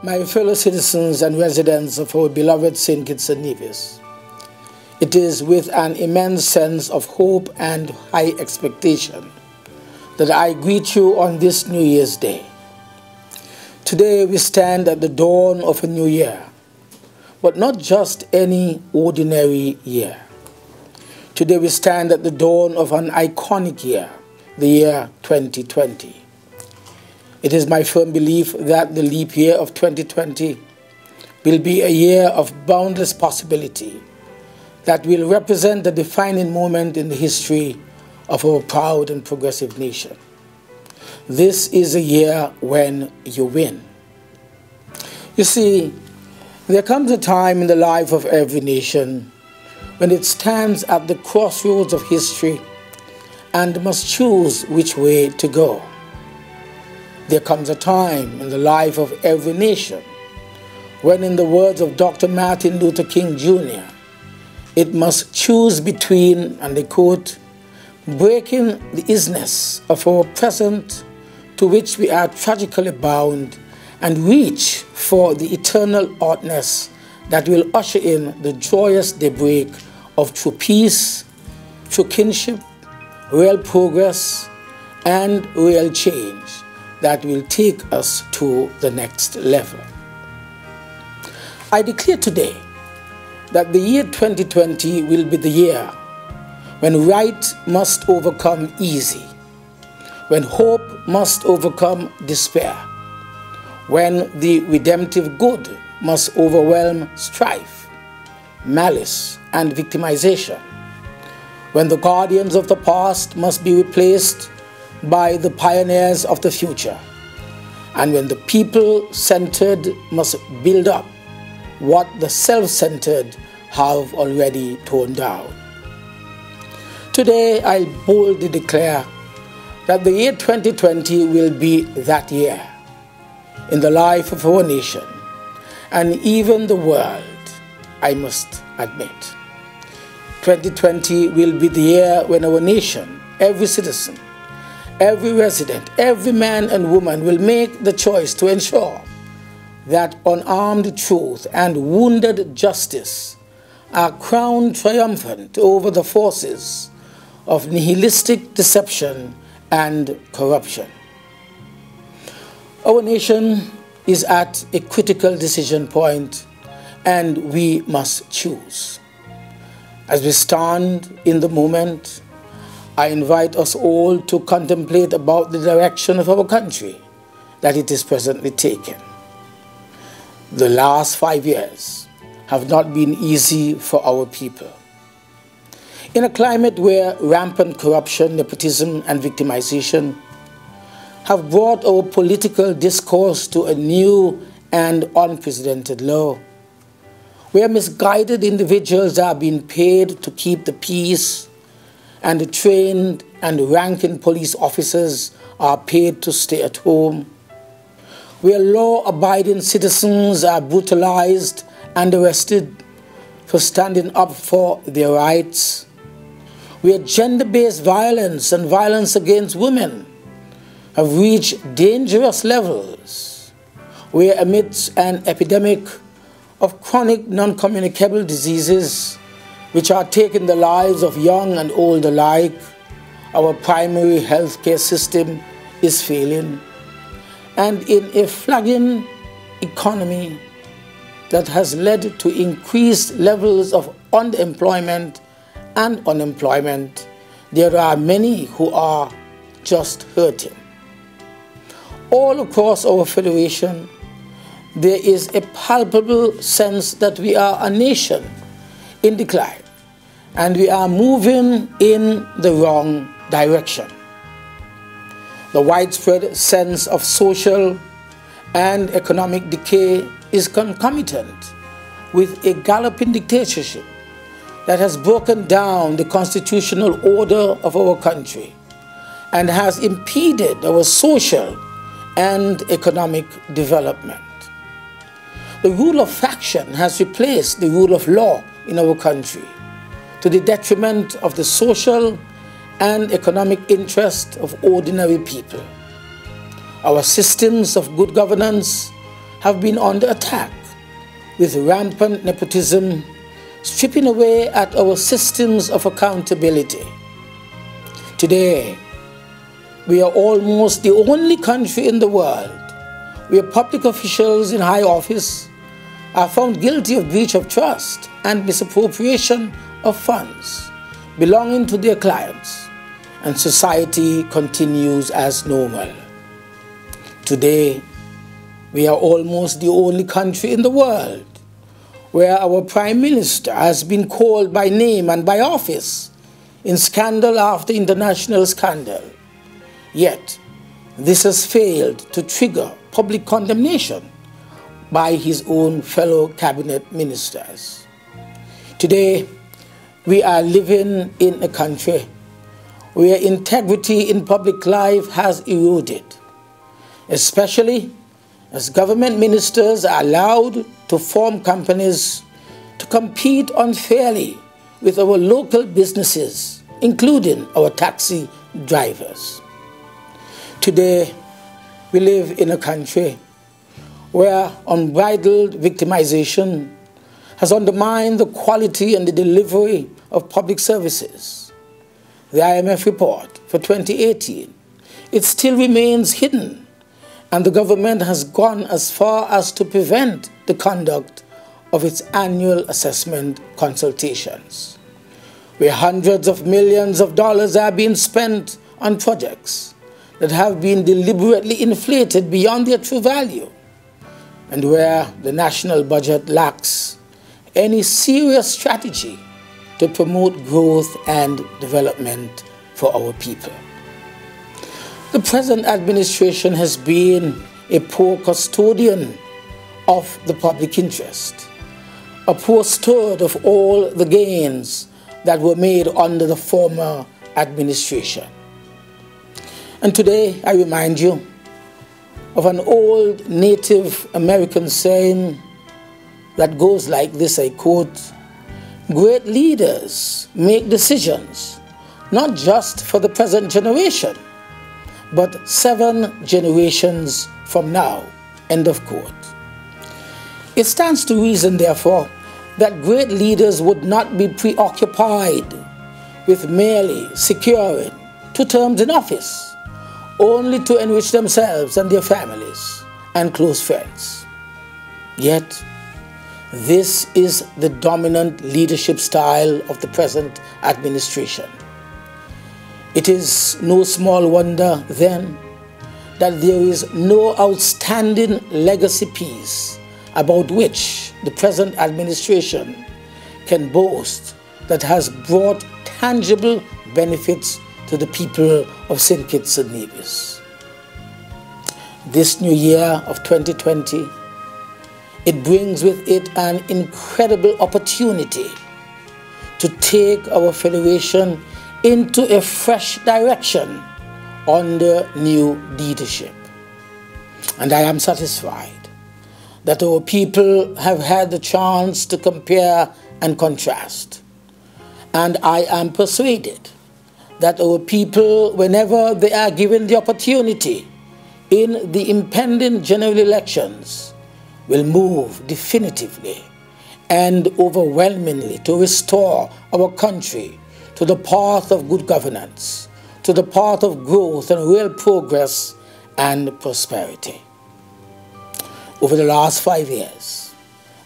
My fellow citizens and residents of our beloved St. Kitts-Nevis, it is with an immense sense of hope and high expectation that I greet you on this New Year's Day. Today we stand at the dawn of a new year, but not just any ordinary year. Today we stand at the dawn of an iconic year, the year 2020. It is my firm belief that the leap year of 2020 will be a year of boundless possibility that will represent a defining moment in the history of our proud and progressive nation. This is a year when you win. You see, there comes a time in the life of every nation when it stands at the crossroads of history and must choose which way to go. There comes a time in the life of every nation when, in the words of Dr. Martin Luther King Jr., it must choose between, and I quote, breaking the isness of our present to which we are tragically bound and reach for the eternal oughtness that will usher in the joyous daybreak of true peace, true kinship, real progress, and real change that will take us to the next level. I declare today that the year 2020 will be the year when right must overcome easy, when hope must overcome despair, when the redemptive good must overwhelm strife, malice, and victimization, when the guardians of the past must be replaced by the pioneers of the future, and when the people-centered must build up what the self-centered have already torn down. Today, I boldly declare that the year 2020 will be that year in the life of our nation and even the world, I must admit. 2020 will be the year when our nation, every citizen, every resident, every man and woman will make the choice to ensure that unarmed truth and wounded justice are crowned triumphant over the forces of nihilistic deception and corruption. Our nation is at a critical decision point, and we must choose. As we stand in the moment, I invite us all to contemplate about the direction of our country that it is presently taking. The last 5 years have not been easy for our people. In a climate where rampant corruption, nepotism, and victimization have brought our political discourse to a new and unprecedented low, where misguided individuals are being paid to keep the peace, and the trained and ranking police officers are paid to stay at home, where law-abiding citizens are brutalized and arrested for standing up for their rights, where gender-based violence and violence against women have reached dangerous levels, where amidst an epidemic of chronic non-communicable diseases which are taking the lives of young and old alike, our primary healthcare system is failing, and in a flagging economy that has led to increased levels of underemployment and unemployment, there are many who are just hurting. All across our federation, there is a palpable sense that we are a nation in decline and we are moving in the wrong direction. The widespread sense of social and economic decay is concomitant with a galloping dictatorship that has broken down the constitutional order of our country and has impeded our social and economic development. The rule of faction has replaced the rule of law in our country to the detriment of the social and economic interest of ordinary people. Our systems of good governance have been under attack, with rampant nepotism stripping away at our systems of accountability. Today, we are almost the only country in the world where public officials in high office are found guilty of breach of trust and misappropriation of funds belonging to their clients, and society continues as normal. Today, we are almost the only country in the world where our Prime Minister has been called by name and by office in scandal after international scandal. Yet, this has failed to trigger public condemnation by his own fellow cabinet ministers. Today, we are living in a country where integrity in public life has eroded, especially as government ministers are allowed to form companies to compete unfairly with our local businesses, including our taxi drivers. Today, we live in a country where unbridled victimization has undermined the quality and the delivery of public services. The IMF report for 2018, it still remains hidden, and the government has gone as far as to prevent the conduct of its annual assessment consultations, where hundreds of millions of dollars are being spent on projects that have been deliberately inflated beyond their true value, and where the national budget lacks any serious strategy to promote growth and development for our people. The present administration has been a poor custodian of the public interest, a poor steward of all the gains that were made under the former administration. And today I remind you of an old Native American saying that goes like this, I quote, "Great leaders make decisions not just for the present generation, but 7 generations from now," end of quote. It stands to reason, therefore, that great leaders would not be preoccupied with merely securing 2 terms in office, only to enrich themselves and their families and close friends. Yet, this is the dominant leadership style of the present administration. It is no small wonder, then, that there is no outstanding legacy piece about which the present administration can boast that has brought tangible benefits to the people of St. Kitts-Nevis. This new year of 2020, it brings with it an incredible opportunity to take our federation into a fresh direction under new leadership. And I am satisfied that our people have had the chance to compare and contrast. And I am persuaded that our people, whenever they are given the opportunity in the impending general elections, will move definitively and overwhelmingly to restore our country to the path of good governance, to the path of growth and real progress and prosperity. Over the last 5 years,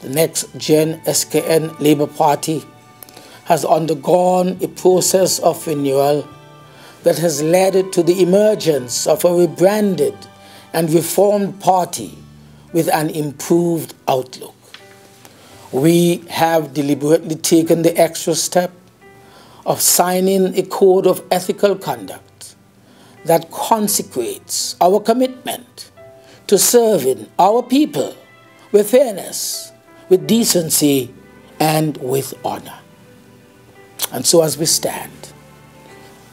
the Next Gen SKN Labour Party has undergone a process of renewal that has led to the emergence of a rebranded and reformed party with an improved outlook. We have deliberately taken the extra step of signing a code of ethical conduct that consecrates our commitment to serving our people with fairness, with decency, and with honor. And so as we stand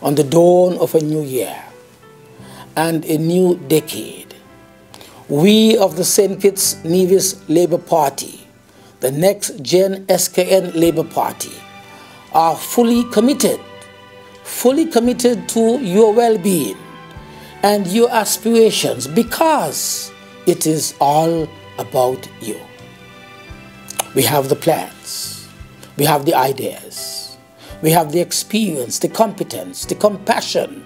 on the dawn of a new year and a new decade, we of the St. Kitts-Nevis Labour Party, the next Gen SKN Labour Party, are fully committed to your well-being and your aspirations, because it is all about you. We have the plans, we have the ideas, we have the experience, the competence, the compassion,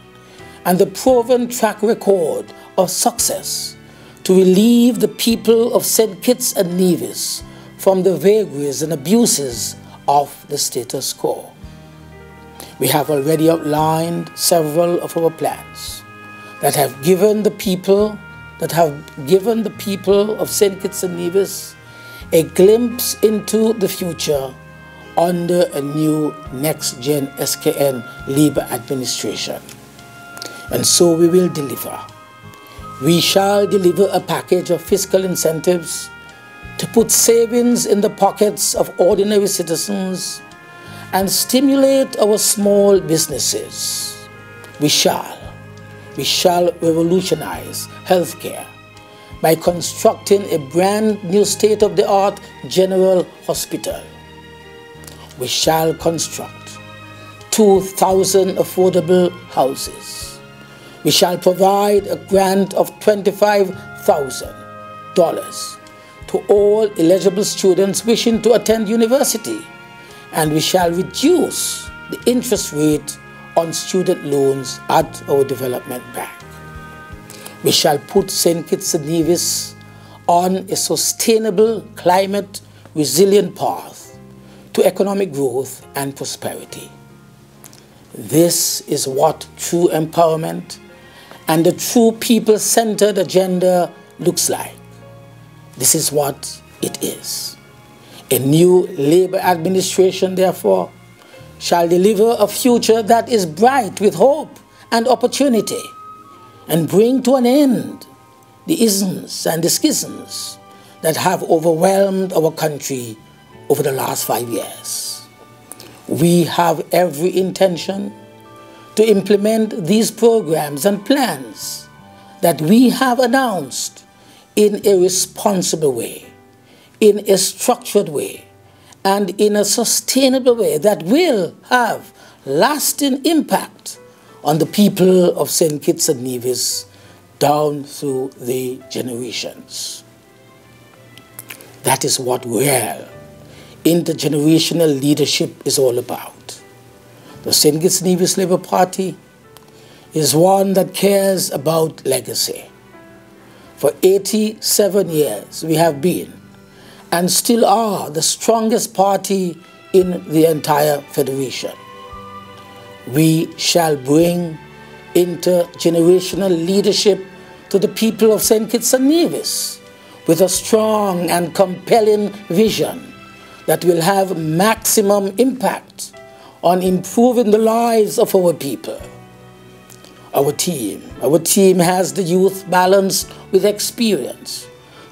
and the proven track record of success to relieve the people of St. Kitts and Nevis from the vagaries and abuses of the status quo. We have already outlined several of our plans that have given the people of St. Kitts and Nevis a glimpse into the future under a new Next Gen SKN Labour administration. And so we will deliver. We shall deliver a package of fiscal incentives to put savings in the pockets of ordinary citizens and stimulate our small businesses. We shall revolutionize healthcare by constructing a brand new state-of-the-art general hospital. We shall construct 2,000 affordable houses. We shall provide a grant of $25,000 to all eligible students wishing to attend university, and we shall reduce the interest rate on student loans at our development bank. We shall put St. Kitts and Nevis on a sustainable, climate-resilient path to economic growth and prosperity. This is what true empowerment and a true people-centered agenda looks like. This is what it is. A new Labour administration, therefore, shall deliver a future that is bright with hope and opportunity, and bring to an end the isms and the schisms that have overwhelmed our country over the last 5 years. We have every intention to implement these programs and plans that we have announced in a responsible way, in a structured way, and in a sustainable way that will have lasting impact on the people of St. Kitts and Nevis down through the generations. That is what real intergenerational leadership is all about. The St. Kitts and Nevis Labour Party is one that cares about legacy. For 87 years we have been and still are the strongest party in the entire federation. We shall bring intergenerational leadership to the people of St. Kitts and Nevis with a strong and compelling vision that will have maximum impact on improving the lives of our people. Our team has the youth balanced with experience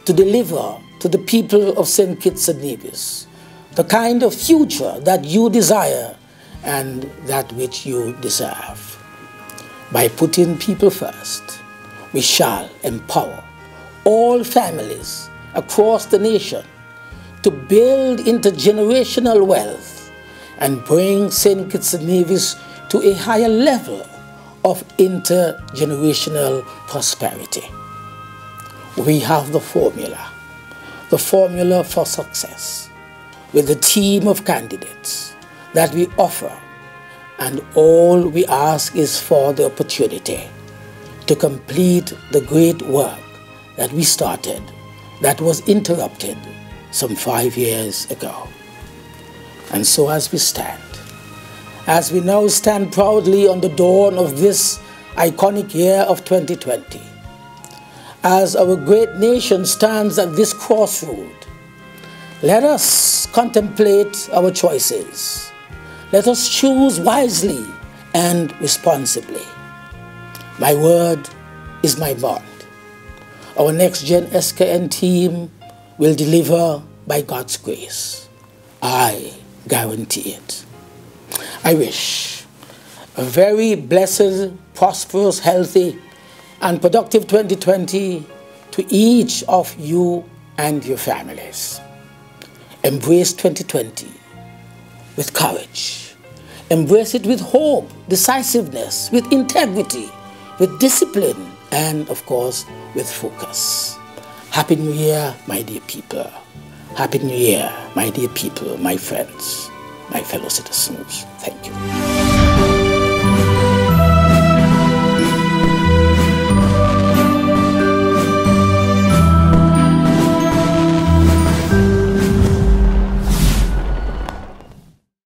to deliver to the people of St. Kitts and Nevis the kind of future that you desire and that which you deserve. By putting people first, we shall empower all families across the nation to build intergenerational wealth and bring St. Kitts and Nevis to a higher level of intergenerational prosperity. We have the formula for success, with a team of candidates that we offer, and all we ask is for the opportunity to complete the great work that we started that was interrupted some 5 years ago. And so as we now stand proudly on the dawn of this iconic year of 2020, as our great nation stands at this crossroad, let us contemplate our choices. Let us choose wisely and responsibly. My word is my bond. Our next Gen SKN team will deliver by God's grace. I guarantee it. I wish a very blessed, prosperous, healthy, and productive 2020 to each of you and your families. Embrace 2020 with courage. Embrace it with hope, decisiveness, with integrity, with discipline, and of course, with focus. Happy New Year, my dear people. Happy New Year, my dear people, my friends, my fellow citizens. Thank you.